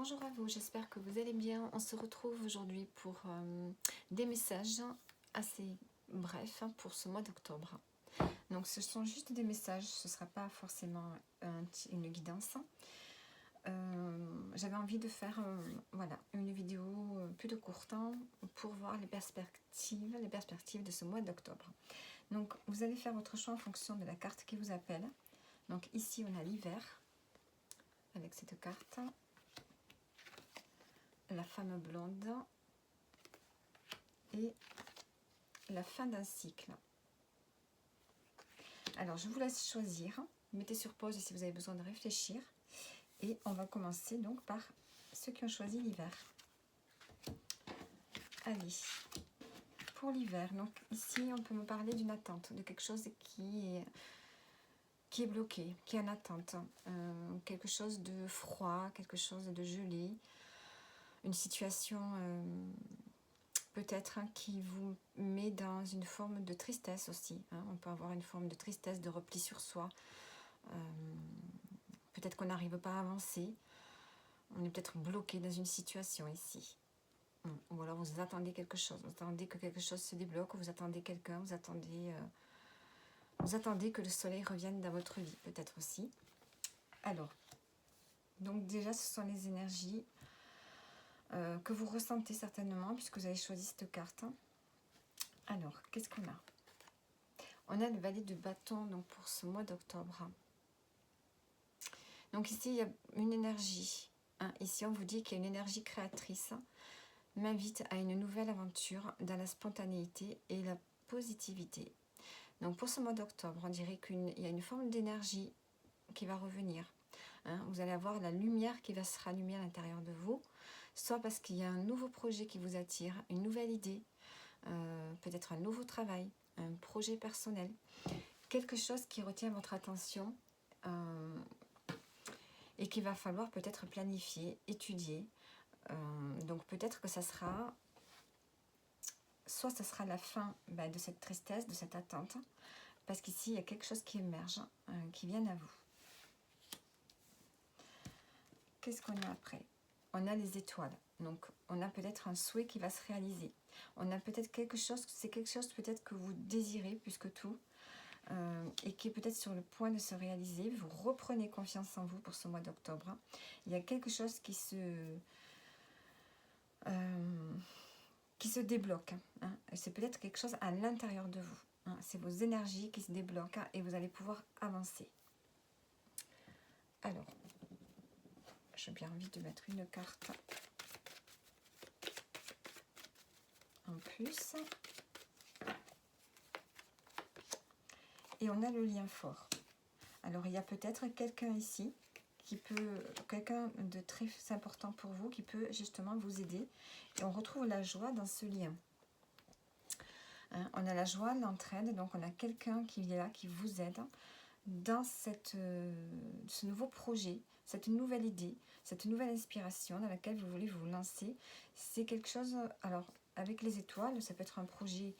Bonjour à vous, j'espère que vous allez bien. On se retrouve aujourd'hui pour des messages assez brefs pour ce mois d'octobre. Donc ce sont juste des messages, ce ne sera pas forcément une guidance. J'avais envie de faire voilà, une vidéo plutôt courte pour voir les perspectives de ce mois d'octobre. Donc vous allez faire votre choix en fonction de la carte qui vous appelle. Donc ici on a l'hiver avec cette carte. La femme blonde et la fin d'un cycle. Alors je vous laisse choisir, mettez sur pause si vous avez besoin de réfléchir et on va commencer donc par ceux qui ont choisi l'hiver. Allez, pour l'hiver, donc ici on peut me parler d'une attente, de quelque chose qui est bloqué, qui est en attente, quelque chose de froid, quelque chose de gelé, une situation peut-être qui vous met dans une forme de tristesse aussi. On peut avoir une forme de tristesse, de repli sur soi. Peut-être qu'on n'arrive pas à avancer. On est peut-être bloqué dans une situation ici. Ou alors vous attendez quelque chose. Vous attendez que quelque chose se débloque. Vous attendez quelqu'un. Vous attendez que le soleil revienne dans votre vie. Peut-être aussi. Alors, donc déjà ce sont les énergies que vous ressentez certainement puisque vous avez choisi cette carte. Alors, qu'est-ce qu'on a? On a le valet de bâton donc pour ce mois d'octobre. Donc ici, il y a une énergie. Ici, on vous dit qu'il y a une énergie créatrice. M'invite à une nouvelle aventure dans la spontanéité et la positivité. Donc pour ce mois d'octobre, on dirait qu'il y a une forme d'énergie qui va revenir. Vous allez avoir la lumière qui va se rallumer à l'intérieur de vous. Soit parce qu'il y a un nouveau projet qui vous attire, une nouvelle idée, peut-être un nouveau travail, un projet personnel, quelque chose qui retient votre attention et qu'il va falloir peut-être planifier, étudier. Donc peut-être que ça sera, soit ça sera la fin de cette tristesse, de cette attente, parce qu'ici il y a quelque chose qui émerge, qui vient à vous. Qu'est-ce qu'on a après? On a les étoiles, donc on a peut-être un souhait qui va se réaliser. On a peut-être quelque chose, c'est quelque chose peut-être que vous désirez plus que tout, et qui est peut-être sur le point de se réaliser. Vous reprenez confiance en vous pour ce mois d'octobre. Il y a quelque chose qui se débloque. C'est peut-être quelque chose à l'intérieur de vous. C'est vos énergies qui se débloquent et vous allez pouvoir avancer. Alors, j'ai bien envie de mettre une carte en plus. Et on a le lien fort. Alors, il y a peut-être quelqu'un ici quelqu'un de très important pour vous qui peut justement vous aider. Et on retrouve la joie dans ce lien. On a la joie, l'entraide, donc on a quelqu'un qui est là, qui vous aide dans ce nouveau projet, cette nouvelle idée, cette nouvelle inspiration dans laquelle vous voulez vous lancer. C'est quelque chose, alors avec les étoiles, ça peut être un projet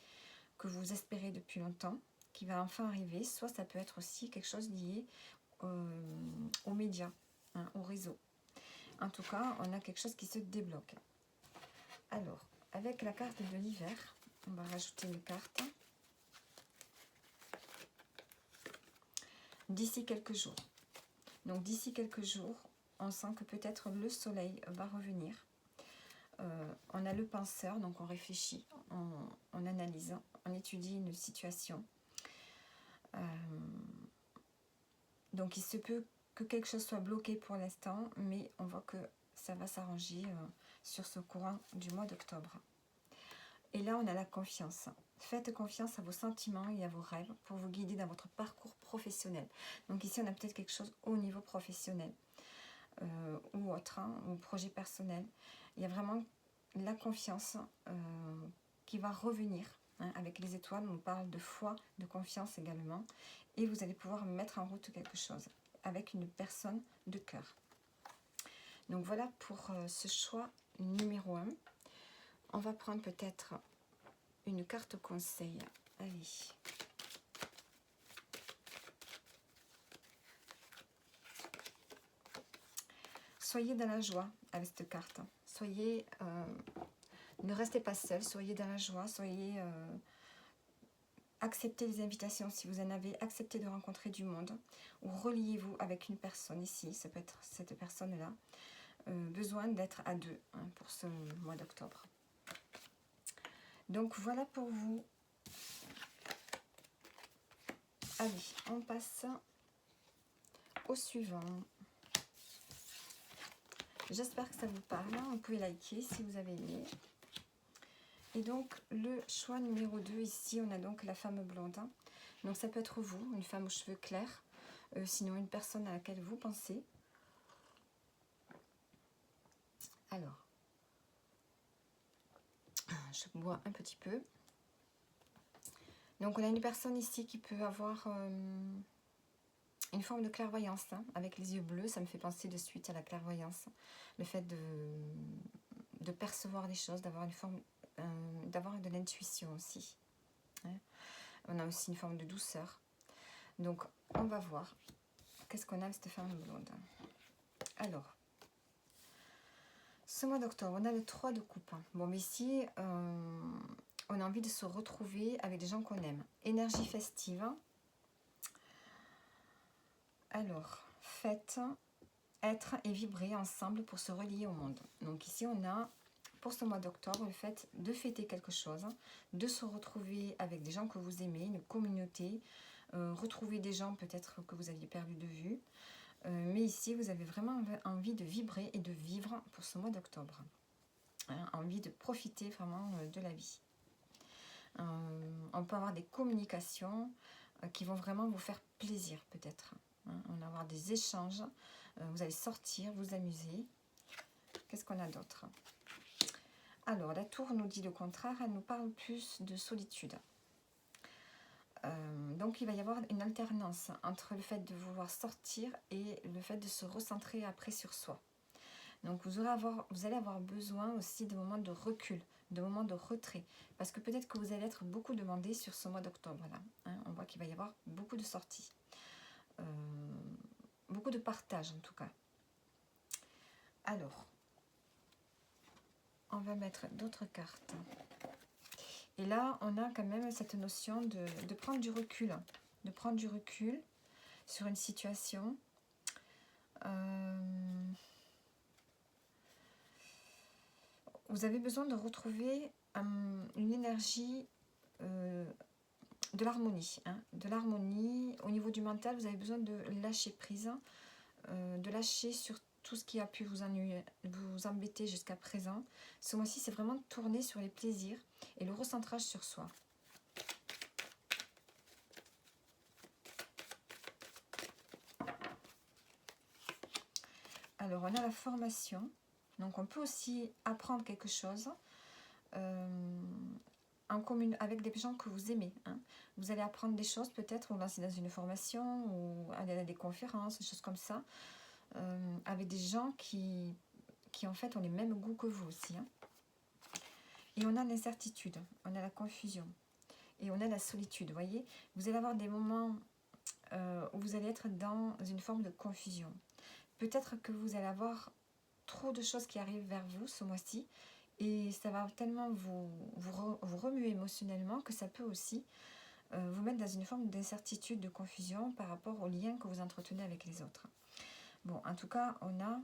que vous espérez depuis longtemps, qui va enfin arriver, soit ça peut être aussi quelque chose lié aux médias, au réseau. En tout cas, on a quelque chose qui se débloque. Alors, avec la carte de l'hiver, on va rajouter une carte. D'ici quelques jours. Donc d'ici quelques jours, on sent que peut-être le soleil va revenir. On a le penseur, donc on réfléchit, on analyse, on étudie une situation. Donc il se peut que quelque chose soit bloqué pour l'instant, mais on voit que ça va s'arranger sur ce courant du mois d'octobre. Et là, on a la confiance. Faites confiance à vos sentiments et à vos rêves pour vous guider dans votre parcours professionnel. Donc ici, on a peut-être quelque chose au niveau professionnel ou autre, ou projet personnel. Il y a vraiment la confiance qui va revenir. Avec les étoiles, on parle de foi, de confiance également. Et vous allez pouvoir mettre en route quelque chose avec une personne de cœur. Donc voilà pour ce choix numéro 1. On va prendre peut-être une carte conseil. Allez. Soyez dans la joie, avec cette carte. Soyez, ne restez pas seul, soyez dans la joie, soyez, acceptez les invitations si vous en avez, acceptez de rencontrer du monde, ou reliez-vous avec une personne ici, ça peut être cette personne-là, besoin d'être à deux hein, pour ce mois d'octobre. Donc voilà pour vous. Allez, on passe au suivant. J'espère que ça vous parle. Vous pouvez liker si vous avez aimé. Et donc, le choix numéro 2, ici, on a donc la femme blonde. Donc, ça peut être vous, une femme aux cheveux clairs, sinon une personne à laquelle vous pensez. Alors, je bois un petit peu. Donc, on a une personne ici qui peut avoir une forme de clairvoyance, hein, avec les yeux bleus. Ça me fait penser de suite à la clairvoyance. Le fait de percevoir les choses, d'avoir une forme, d'avoir de l'intuition aussi. Hein. On a aussi une forme de douceur. Donc, on va voir qu'est-ce qu'on a avec cette femme blonde. Alors, ce mois d'octobre, on a le 3 de coupe. Bon, mais ici, on a envie de se retrouver avec des gens qu'on aime. Énergie festive. Alors, fête, être et vibrer ensemble pour se relier au monde. Donc ici, on a, pour ce mois d'octobre, le fait de fêter quelque chose, de se retrouver avec des gens que vous aimez, une communauté, retrouver des gens peut-être que vous aviez perdu de vue. Mais ici, vous avez vraiment envie de vibrer et de vivre pour ce mois d'octobre. Hein, envie de profiter vraiment de la vie. On peut avoir des communications qui vont vraiment vous faire plaisir peut-être. Hein, on va avoir des échanges, vous allez sortir, vous amuser. Qu'est-ce qu'on a d'autre? Alors, la tour nous dit le contraire, elle nous parle plus de solitude. Donc, il va y avoir une alternance entre le fait de vouloir sortir et le fait de se recentrer après sur soi. Donc, vous allez avoir besoin aussi de moments de recul, de moments de retrait. Parce que peut-être que vous allez être beaucoup demandé sur ce mois d'octobre-là. Hein, on voit qu'il va y avoir beaucoup de sorties. Beaucoup de partage en tout cas. Alors, on va mettre d'autres cartes. Et là, on a quand même cette notion de prendre du recul. De prendre du recul sur une situation. Vous avez besoin de retrouver une énergie de l'harmonie. Hein, de l'harmonie. Au niveau du mental, vous avez besoin de lâcher prise. De lâcher sur tout ce qui a pu vous ennuyer, vous embêter jusqu'à présent. Ce mois-ci, c'est vraiment tourner sur les plaisirs et le recentrage sur soi. Alors, on a la formation. Donc, on peut aussi apprendre quelque chose en commune avec des gens que vous aimez. Hein. Vous allez apprendre des choses, peut-être, ou lancer dans une formation, ou aller à des conférences, des choses comme ça. Avec des gens qui en fait ont les mêmes goûts que vous aussi. Hein. Et on a l'incertitude, on a la confusion et on a la solitude. Vous voyez, vous allez avoir des moments où vous allez être dans une forme de confusion. Peut-être que vous allez avoir trop de choses qui arrivent vers vous ce mois-ci et ça va tellement vous remuer émotionnellement que ça peut aussi vous mettre dans une forme d'incertitude, de confusion par rapport aux liens que vous entretenez avec les autres. Bon, en tout cas, on a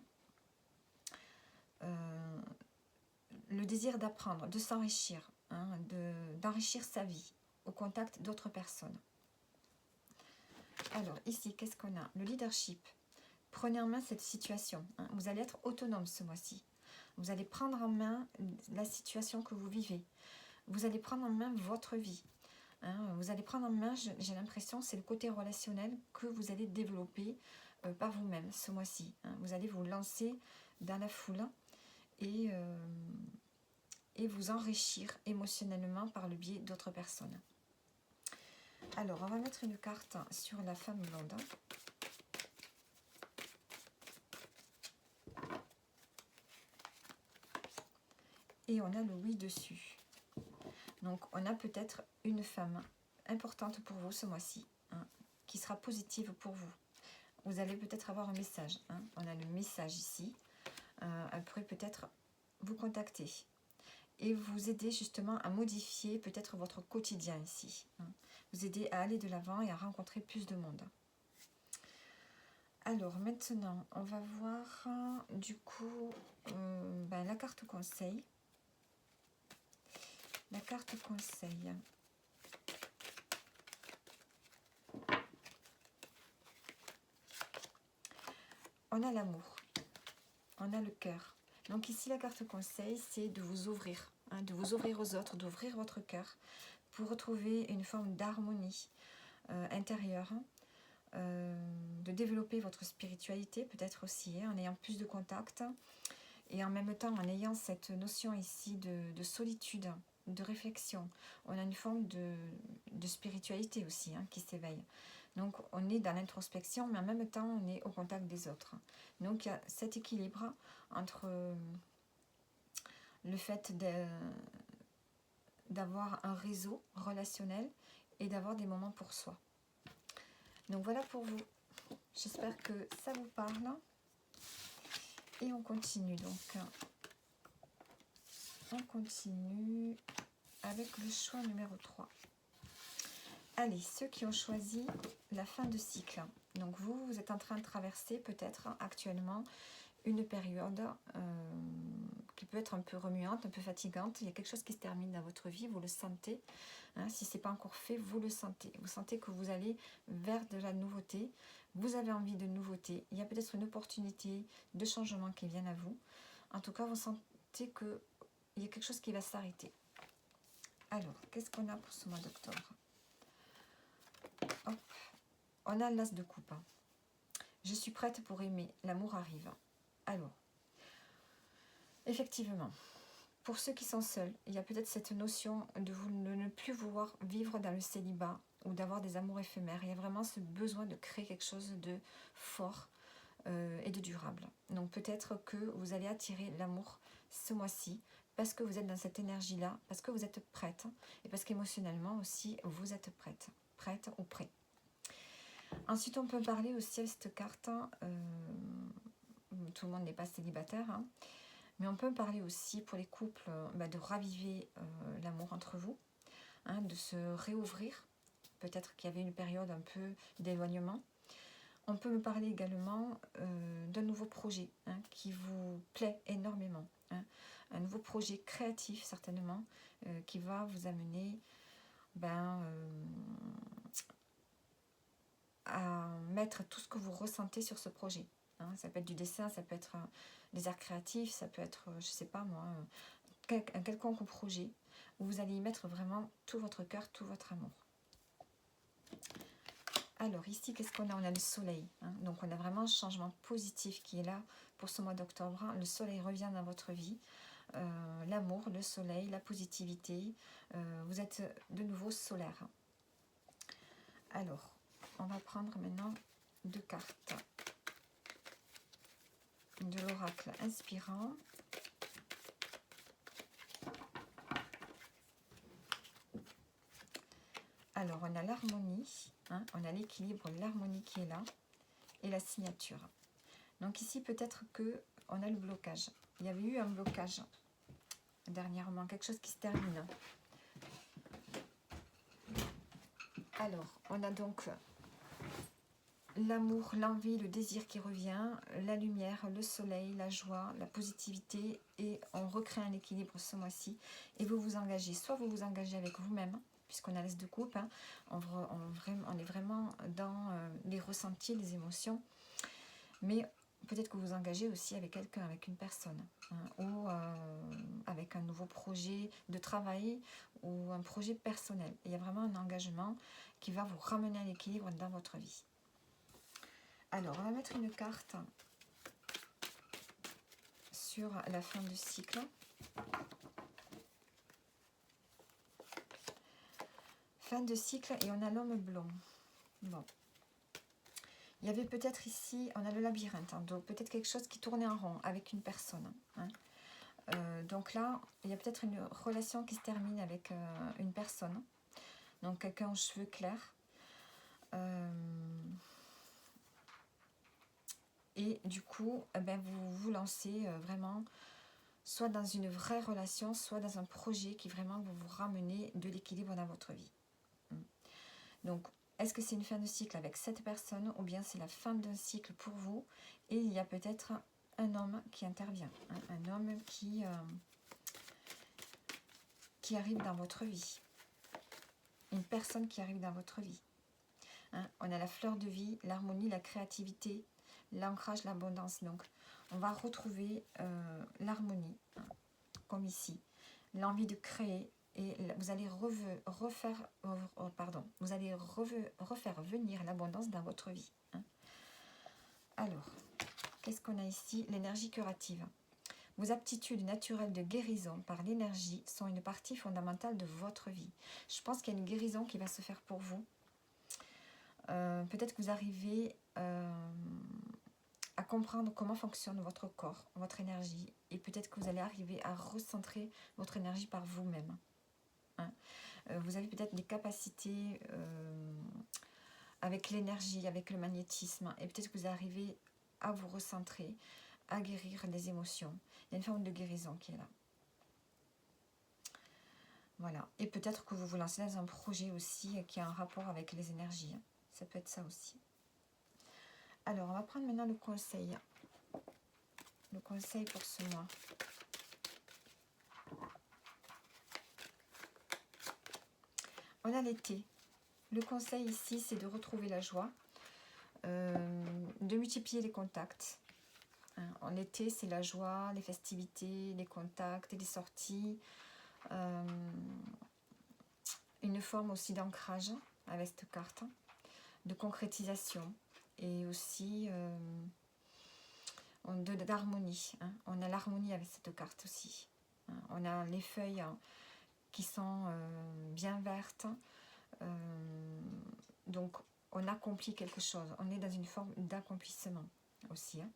le désir d'apprendre, de s'enrichir, hein, d'enrichir sa vie au contact d'autres personnes. Alors, ici, qu'est-ce qu'on a? Le leadership. Prenez en main cette situation. Hein. Vous allez être autonome ce mois-ci. Vous allez prendre en main la situation que vous vivez. Vous allez prendre en main votre vie. Hein. Vous allez prendre en main, j'ai l'impression, c'est le côté relationnel que vous allez développer par vous-même ce mois-ci. Hein. Vous allez vous lancer dans la foule et vous enrichir émotionnellement par le biais d'autres personnes. Alors, on va mettre une carte sur la femme blonde. Et on a le oui dessus. Donc, on a peut-être une femme importante pour vous ce mois-ci, hein, qui sera positive pour vous. Vous allez peut-être avoir un message. Hein. On a le message ici. elle pourrait peut-être vous contacter et vous aider justement à modifier peut-être votre quotidien ici. Vous aider à aller de l'avant et à rencontrer plus de monde. Alors maintenant, on va voir du coup la carte conseil. La carte conseil. On a l'amour, on a le cœur. Donc ici, la carte conseil, c'est de vous ouvrir, de vous ouvrir aux autres, d'ouvrir votre cœur pour retrouver une forme d'harmonie intérieure, de développer votre spiritualité peut-être aussi, en ayant plus de contacts et en même temps en ayant cette notion ici de solitude, de réflexion. On a une forme de spiritualité aussi qui s'éveille. Donc on est dans l'introspection, mais en même temps on est au contact des autres. Donc il y a cet équilibre entre le fait d'avoir un réseau relationnel et d'avoir des moments pour soi. Donc voilà pour vous. J'espère que ça vous parle. Et on continue donc. On continue avec le choix numéro 3. Allez, ceux qui ont choisi la fin de cycle. Donc vous êtes en train de traverser peut-être actuellement une période qui peut être un peu remuante, un peu fatigante. Il y a quelque chose qui se termine dans votre vie, vous le sentez. Si ce n'est pas encore fait, vous le sentez. Vous sentez que vous allez vers de la nouveauté. Vous avez envie de nouveauté. Il y a peut-être une opportunité de changement qui vient à vous. En tout cas, vous sentez qu'il y a quelque chose qui va s'arrêter. Alors, qu'est-ce qu'on a pour ce mois d'octobre? On a l'as de coupe. Je suis prête pour aimer. L'amour arrive. Alors, effectivement, pour ceux qui sont seuls, il y a peut-être cette notion de ne plus vouloir vivre dans le célibat ou d'avoir des amours éphémères. Il y a vraiment ce besoin de créer quelque chose de fort et de durable. Donc peut-être que vous allez attirer l'amour ce mois-ci parce que vous êtes dans cette énergie-là, parce que vous êtes prête et parce qu'émotionnellement aussi vous êtes prête ou prêt. Ensuite, on peut parler aussi avec cette carte, tout le monde n'est pas célibataire, mais on peut parler aussi pour les couples de raviver l'amour entre vous, de se réouvrir. Peut-être qu'il y avait une période un peu d'éloignement. On peut me parler également d'un nouveau projet qui vous plaît énormément. Un nouveau projet créatif certainement qui va vous amener à mettre tout ce que vous ressentez sur ce projet. Ça peut être du dessin, ça peut être des arts créatifs, ça peut être, je sais pas moi, un quelconque projet où vous allez y mettre vraiment tout votre cœur, tout votre amour. Alors ici, qu'est-ce qu'on a? On a le soleil. Donc on a vraiment un changement positif qui est là pour ce mois d'octobre. Le soleil revient dans votre vie. L'amour, le soleil, la positivité. Vous êtes de nouveau solaire. Alors, on va prendre maintenant 2 cartes de l'oracle inspirant. Alors, on a l'harmonie, on a l'équilibre, l'harmonie qui est là, et la signature. Donc ici, peut-être qu'on a le blocage. Il y avait eu un blocage dernièrement, quelque chose qui se termine. Alors, on a donc l'amour, l'envie, le désir qui revient, la lumière, le soleil, la joie, la positivité, et on recrée un équilibre ce mois-ci. Et vous vous engagez, soit vous vous engagez avec vous-même, puisqu'on a l'as de coupe, on est vraiment dans les ressentis, les émotions, mais peut-être que vous vous engagez aussi avec quelqu'un, avec une personne, ou avec un nouveau projet de travail ou un projet personnel. Il y a vraiment un engagement qui va vous ramener à l'équilibre dans votre vie. Alors, on va mettre une carte sur la fin du cycle. Fin de cycle et on a l'homme blond. Bon. Il y avait peut-être ici, on a le labyrinthe, donc peut-être quelque chose qui tournait en rond avec une personne. Donc là, il y a peut-être une relation qui se termine avec une personne. Donc quelqu'un aux cheveux clairs. Et du coup, vous vous lancez vraiment soit dans une vraie relation, soit dans un projet qui vraiment va vous ramener de l'équilibre dans votre vie. Donc, est-ce que c'est une fin de cycle avec cette personne ou bien c'est la fin d'un cycle pour vous et il y a peut-être un homme qui intervient, hein, un homme qui arrive dans votre vie, une personne qui arrive dans votre vie. Hein, on a la fleur de vie, l'harmonie, la créativité, l'ancrage, l'abondance. Donc, on va retrouver l'harmonie, hein, comme ici, l'envie de créer. Et vous allez refaire venir l'abondance dans votre vie. Hein. Alors, qu'est-ce qu'on a ici? L'énergie curative. Vos aptitudes naturelles de guérison par l'énergie sont une partie fondamentale de votre vie. Je pense qu'il y a une guérison qui va se faire pour vous. Peut-être que vous arrivez à comprendre comment fonctionne votre corps, votre énergie. Et peut-être que vous allez arriver à recentrer votre énergie par vous-même. Hein. Vous avez peut-être des capacités avec l'énergie, avec le magnétisme. Et peut-être que vous arrivez à vous recentrer, à guérir des émotions. Il y a une forme de guérison qui est là. Voilà. Et peut-être que vous vous lancez dans un projet aussi qui a un rapport avec les énergies. Ça peut être ça aussi. Alors, on va prendre maintenant le conseil. Le conseil pour ce mois. On a l'été. Le conseil ici, c'est de retrouver la joie, de multiplier les contacts. En été, c'est la joie, les festivités, les contacts, les sorties. Une forme aussi d'ancrage avec cette carte, de concrétisation et aussi d'harmonie. Hein. On a l'harmonie avec cette carte aussi. Hein. On a les feuilles qui sont bien vertes. Donc, on accomplit quelque chose. On est dans une forme d'accomplissement aussi. Hein.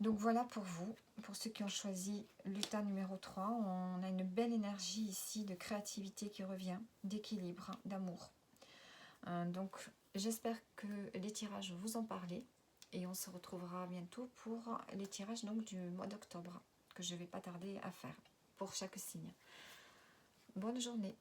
Donc voilà pour vous, pour ceux qui ont choisi l'état numéro 3, on a une belle énergie ici de créativité qui revient, d'équilibre, d'amour. Donc j'espère que les tirages vous ont parlé et on se retrouvera bientôt pour les tirages donc, du mois d'octobre que je ne vais pas tarder à faire pour chaque signe. Bonne journée.